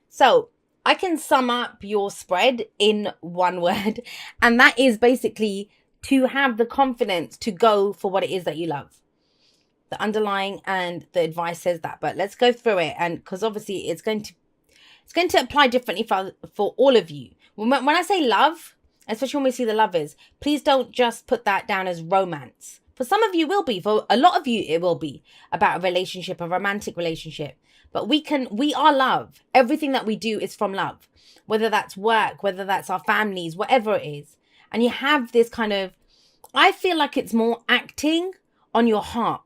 So I can sum up your spread in one word, and that is basically to have the confidence to go for what it is that you love. The underlying and the advice says that, but let's go through it, and because obviously it's going to apply differently for all of you. When I say love, especially when we see the lovers, please don't just put that down as romance. For some of you, it will be. For a lot of you, it will be about a relationship, a romantic relationship. But we are love. Everything that we do is from love, whether that's work, whether that's our families, whatever it is. And you have this kind of, I feel like it's more acting on your heart,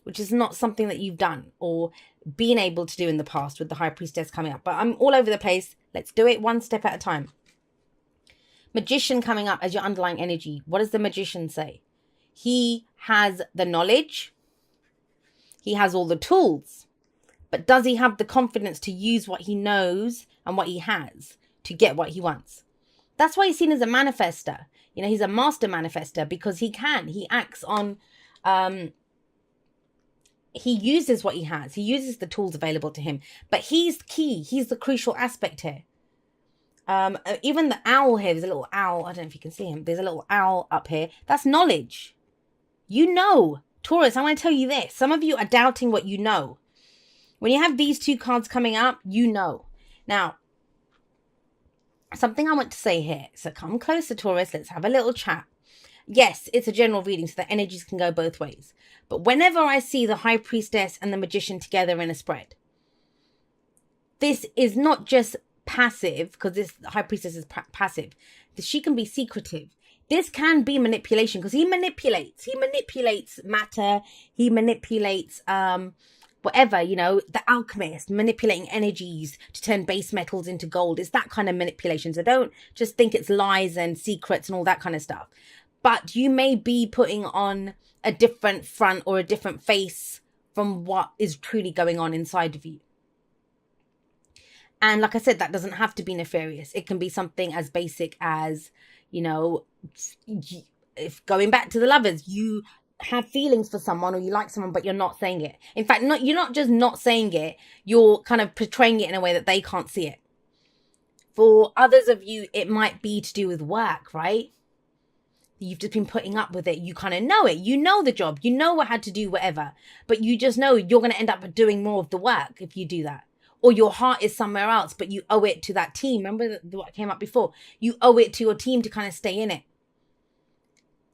which is not something that you've done or been able to do in the past with the High Priestess coming up. But I'm all over the place. Let's do it one step at a time. Magician coming up as your underlying energy. What does the Magician say? He has the knowledge. He has all the tools. But does he have the confidence to use what he knows and what he has to get what he wants? That's why he's seen as a manifester. You know, he's a master manifester because he can. He acts on... he uses what he has. He uses the tools available to him. But he's key. He's the crucial aspect here. Even the owl here, there's a little owl. I don't know if you can see him. There's a little owl up here. That's knowledge. You know. Taurus, I want to tell you this. Some of you are doubting what you know. When you have these two cards coming up, you know. Now, something I want to say here. So come closer, Taurus. Let's have a little chat. Yes, it's a general reading, so the energies can go both ways. But whenever I see the High Priestess and the Magician together in a spread, this is not just passive, because this High Priestess is passive. She can be secretive. This can be manipulation, because he manipulates matter. He manipulates whatever, you know, the alchemist manipulating energies to turn base metals into gold. It's that kind of manipulation. So don't just think it's lies and secrets and all that kind of stuff. But you may be putting on a different front or a different face from what is truly going on inside of you. And like I said, that doesn't have to be nefarious. It can be something as basic as, you know, if going back to the lovers, you have feelings for someone or you like someone, but you're not saying it. In fact, you're not just not saying it, you're kind of portraying it in a way that they can't see it. For others of you, it might be to do with work, right? You've just been putting up with it. You kind of know it. You know the job. You know what had to do whatever. But you just know you're going to end up doing more of the work if you do that. Or your heart is somewhere else, but you owe it to that team. Remember what came up before? You owe it to your team to kind of stay in it.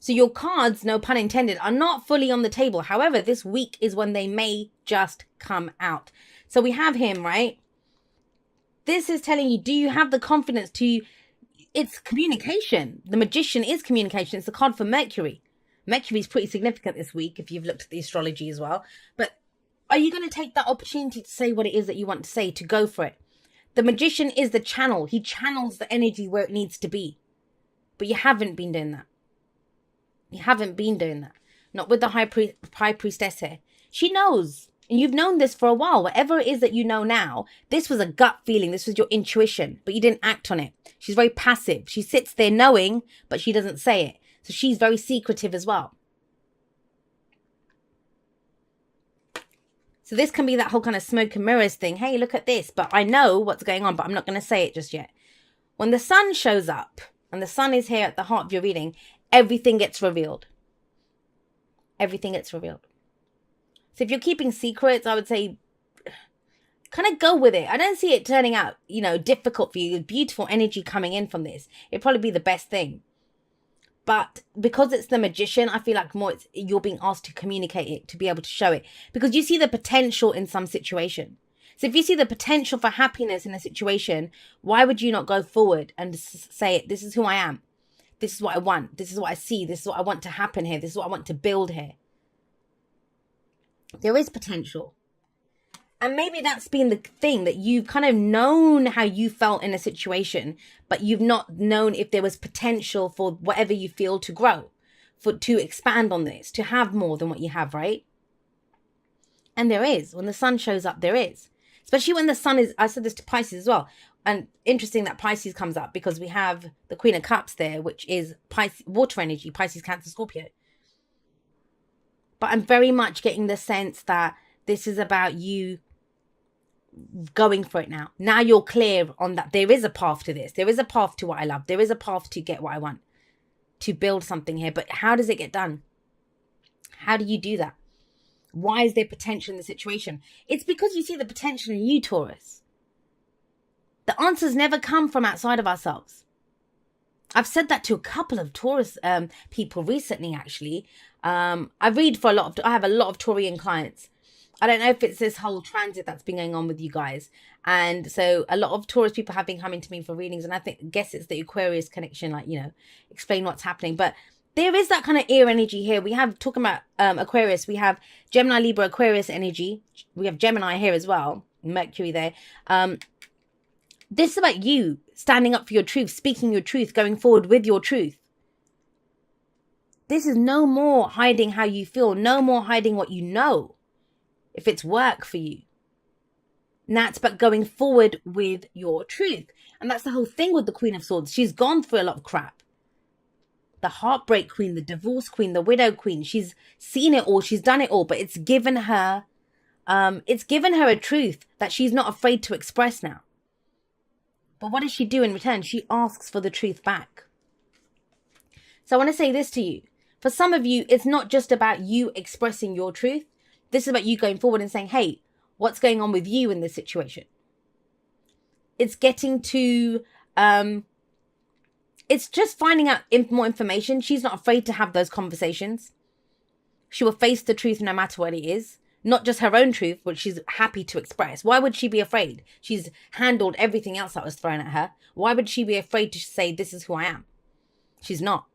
So your cards, no pun intended, are not fully on the table. However, this week is when they may just come out. So we have him, right? This is telling you, do you have the confidence to... It's communication. The Magician is communication. It's the card for Mercury. Mercury is pretty significant this week if you've looked at the astrology as well. But are you going to take that opportunity to say what it is that you want to say, to go for it? The Magician is the channel. He channels the energy where it needs to be. But you haven't been doing that. You haven't been doing that. Not with the High Priestess here. She knows. And you've known this for a while. Whatever it is that you know now, this was a gut feeling. This was your intuition, but you didn't act on it. She's very passive. She sits there knowing, but she doesn't say it. So she's very secretive as well. So this can be that whole kind of smoke and mirrors thing. Hey, look at this. But I know what's going on, but I'm not going to say it just yet. When the sun shows up, and the sun is here at the heart of your reading, everything gets revealed. Everything gets revealed. So if you're keeping secrets, I would say kind of go with it. I don't see it turning out, you know, difficult for you. There's beautiful energy coming in from this. It'd probably be the best thing. But because it's the Magician, I feel like more you're being asked to communicate it, to be able to show it. Because you see the potential in some situation. So if you see the potential for happiness in a situation, why would you not go forward and say, this is who I am. This is what I want. This is what I see. This is what I want to happen here. This is what I want to build here. There is potential. And maybe that's been the thing, that you've kind of known how you felt in a situation, but you've not known if there was potential for whatever you feel to grow, to expand on this, to have more than what you have, right? And there is. When the sun shows up, there is. Especially when the sun is, I said this to Pisces as well. And interesting that Pisces comes up because we have the Queen of Cups there, which is Pisces, water energy, Pisces, Cancer, Scorpio. But I'm very much getting the sense that this is about you going for it now. Now you're clear on that. There is a path to this. There is a path to what I love. There is a path to get what I want, to build something here. But how does it get done? How do you do that? Why is there potential in the situation? It's because you see the potential in you, Taurus. The answers never come from outside of ourselves. I've said that to a couple of Taurus people recently, actually. I have a lot of Taurian clients. I don't know if it's this whole transit that's been going on with you guys. And so a lot of Taurus people have been coming to me for readings. And guess it's the Aquarius connection, like, explain what's happening. But there is that kind of air energy here. We have, talking about Aquarius, we have Gemini, Libra, Aquarius energy. We have Gemini here as well. Mercury there. This is about you standing up for your truth, speaking your truth, going forward with your truth. This is no more hiding how you feel, no more hiding what you know, if it's work for you. And that's about going forward with your truth. And that's the whole thing with the Queen of Swords. She's gone through a lot of crap. The heartbreak queen, the divorce queen, the widow queen. She's seen it all. She's done it all. But it's given her a truth that she's not afraid to express now. But what does she do in return? She asks for the truth back. So I want to say this to you. For some of you, it's not just about you expressing your truth. This is about you going forward and saying, hey, what's going on with you in this situation? It's getting to, it's just finding out more information. She's not afraid to have those conversations. She will face the truth no matter what it is. Not just her own truth, but she's happy to express. Why would she be afraid? She's handled everything else that was thrown at her. Why would she be afraid to say, this is who I am? She's not.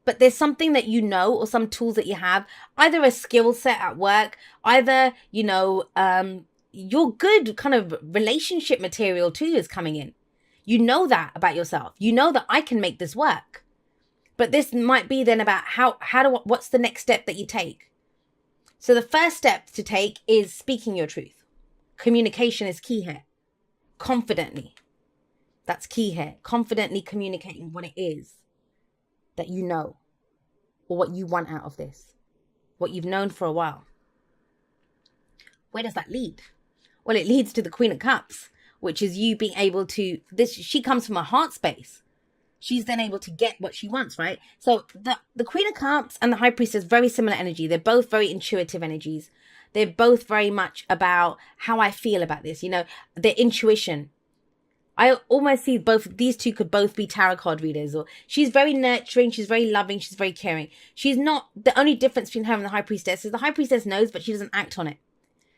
But there's something that you know, or some tools that you have, either a skill set at work, either, your good kind of relationship material too is coming in. You know that about yourself. You know that I can make this work. But this might be then about what's the next step that you take? So the first step to take is speaking your truth. Communication is key here. Confidently. That's key here. Confidently communicating what it is that you know, or what you want out of this, what you've known for a while. Where does that lead? Well, it leads to the Queen of Cups, which is you being able to, she comes from a heart space. She's then able to get what she wants, right? So the Queen of Cups and the High Priestess, very similar energy. They're both very intuitive energies. They're both very much about how I feel about this, their intuition. I almost see these two could both be tarot card readers. Or she's very nurturing, she's very loving, she's very caring. She's not, the only difference between her and the High Priestess is the High Priestess knows, but she doesn't act on it.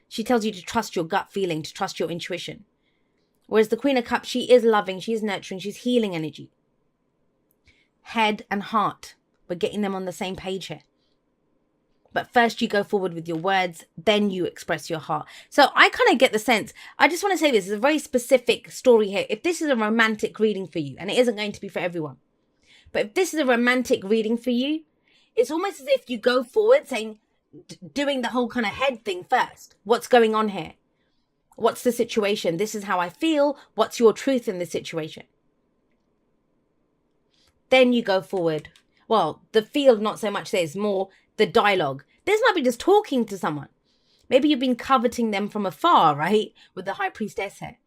She tells you to trust your gut feeling, to trust your intuition. Whereas the Queen of Cups, she is loving, she is nurturing, she's healing energy. Head and heart, we're getting them on the same page here. But first you go forward with your words, then you express your heart. So I kind of get the sense, I just want to say this is a very specific story here. If this is a romantic reading for you, and it isn't going to be for everyone, but if this is a romantic reading for you, it's almost as if you go forward saying, doing the whole kind of head thing first. What's going on here? What's the situation? This is how I feel. What's your truth in this situation? Then you go forward. Well, the field, not so much there, it's more the dialogue. This might be just talking to someone. Maybe you've been coveting them from afar, right? With the High Priestess here.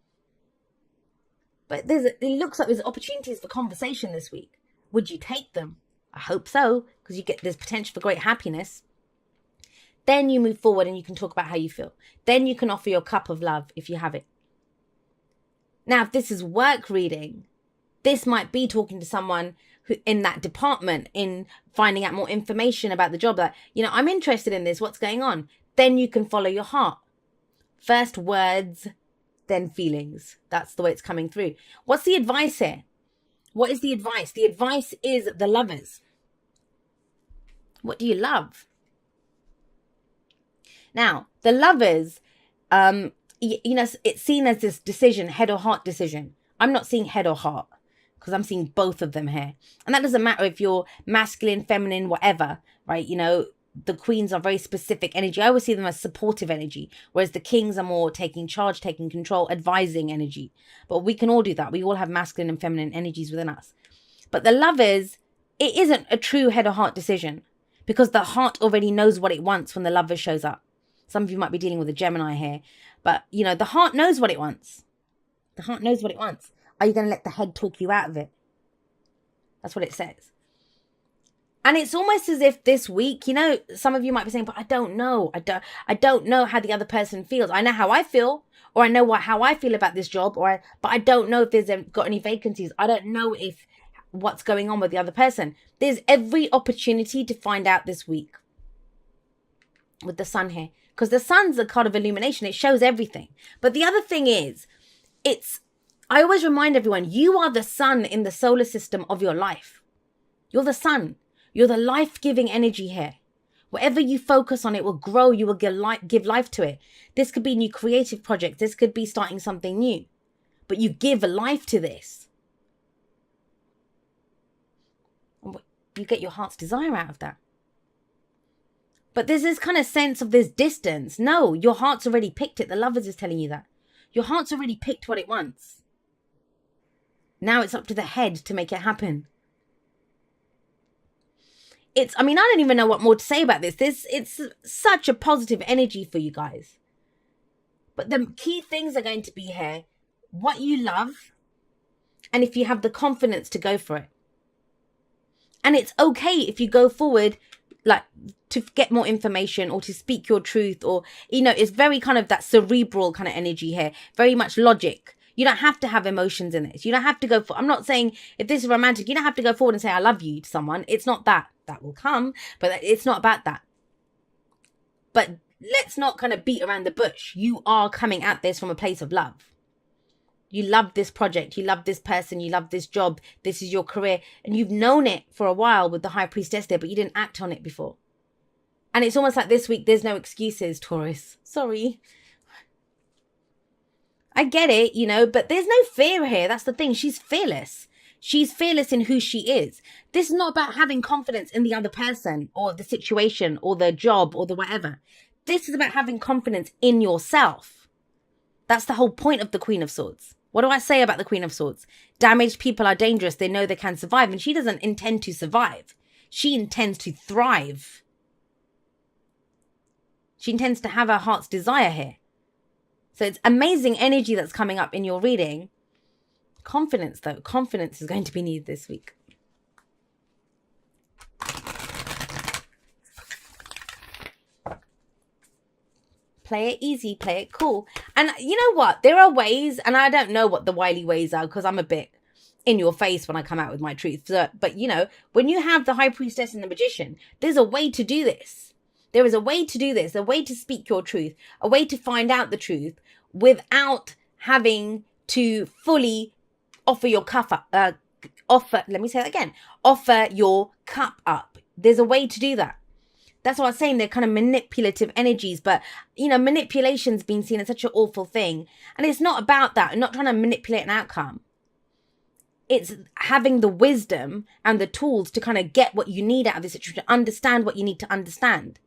But it looks like there's opportunities for conversation this week. Would you take them? I hope so, because there's potential for great happiness. Then you move forward and you can talk about how you feel. Then you can offer your cup of love if you have it. Now, if this is work reading, this might be talking to someone who in that department, in finding out more information about the job. That, I'm interested in this. What's going on? Then you can follow your heart. First words, then feelings. That's the way it's coming through. What's the advice here? What is the advice? The advice is the Lovers. What do you love? Now, the Lovers, it's seen as this decision, head or heart decision. I'm not seeing head or heart, because I'm seeing both of them here. And that doesn't matter if you're masculine, feminine, whatever, right? The queens are very specific energy. I always see them as supportive energy, whereas the kings are more taking charge, taking control, advising energy. But we can all do that. We all have masculine and feminine energies within us. But the Lovers, it isn't a true head or heart decision, because the heart already knows what it wants when the Lover shows up. Some of you might be dealing with a Gemini here. But, you know, the heart knows what it wants. The heart knows what it wants. Are you going to let the head talk you out of it? That's what it says. And it's almost as if this week, you know, some of you might be saying, but I don't know. I don't know how the other person feels. I know how I feel, or I know how I feel about this job, but I don't know if there's got any vacancies. I don't know if what's going on with the other person. There's every opportunity to find out this week with the sun here, because the sun's a card of illumination. It shows everything. But the other thing is, I always remind everyone, you are the sun in the solar system of your life. You're the sun. You're the life-giving energy here. Whatever you focus on, it will grow. You will give life to it. This could be new creative projects. This could be starting something new. But you give life to this. You get your heart's desire out of that. But there's this kind of sense of this distance. No, your heart's already picked it. The Lovers is telling you that. Your heart's already picked what it wants. Now it's up to the head to make it happen. I don't even know what more to say about this. It's such a positive energy for you guys. But the key things are going to be here. What you love. And if you have the confidence to go for it. And it's okay if you go forward, like, to get more information or to speak your truth, or, you know, it's very kind of that cerebral kind of energy here. Very much logic. You don't have to have emotions in this. You don't have to go for, I'm not saying if this is romantic, you don't have to go forward and say, I love you to someone. It's not that. That will come, but it's not about that. But let's not kind of beat around the bush. You are coming at this from a place of love. You love this project. You love this person. You love this job. This is your career. And you've known it for a while with the High Priestess there, but you didn't act on it before. And it's almost like this week, there's no excuses, Taurus. Sorry. I get it, you know, but there's no fear here. That's the thing. She's fearless. She's fearless in who she is. This is not about having confidence in the other person or the situation or the job or the whatever. This is about having confidence in yourself. That's the whole point of the Queen of Swords. What do I say about the Queen of Swords? Damaged people are dangerous. They know they can survive. And she doesn't intend to survive. She intends to thrive. She intends to have her heart's desire here. So it's amazing energy that's coming up in your reading. Confidence, though. Confidence is going to be needed this week. Play it easy, play it cool. And you know what? There are ways, and I don't know what the wily ways are because I'm a bit in your face when I come out with my truth. But, you know, when you have the High Priestess and the Magician, there's a way to do this. There is a way to do this, a way to speak your truth, a way to find out the truth without having to fully offer your cup up. Offer your cup up. There's a way to do that. That's what I was saying. They're kind of manipulative energies, but, you know, manipulation's been seen as such an awful thing. And it's not about that. I'm not trying to manipulate an outcome. It's having the wisdom and the tools to kind of get what you need out of this situation, to understand what you need to understand.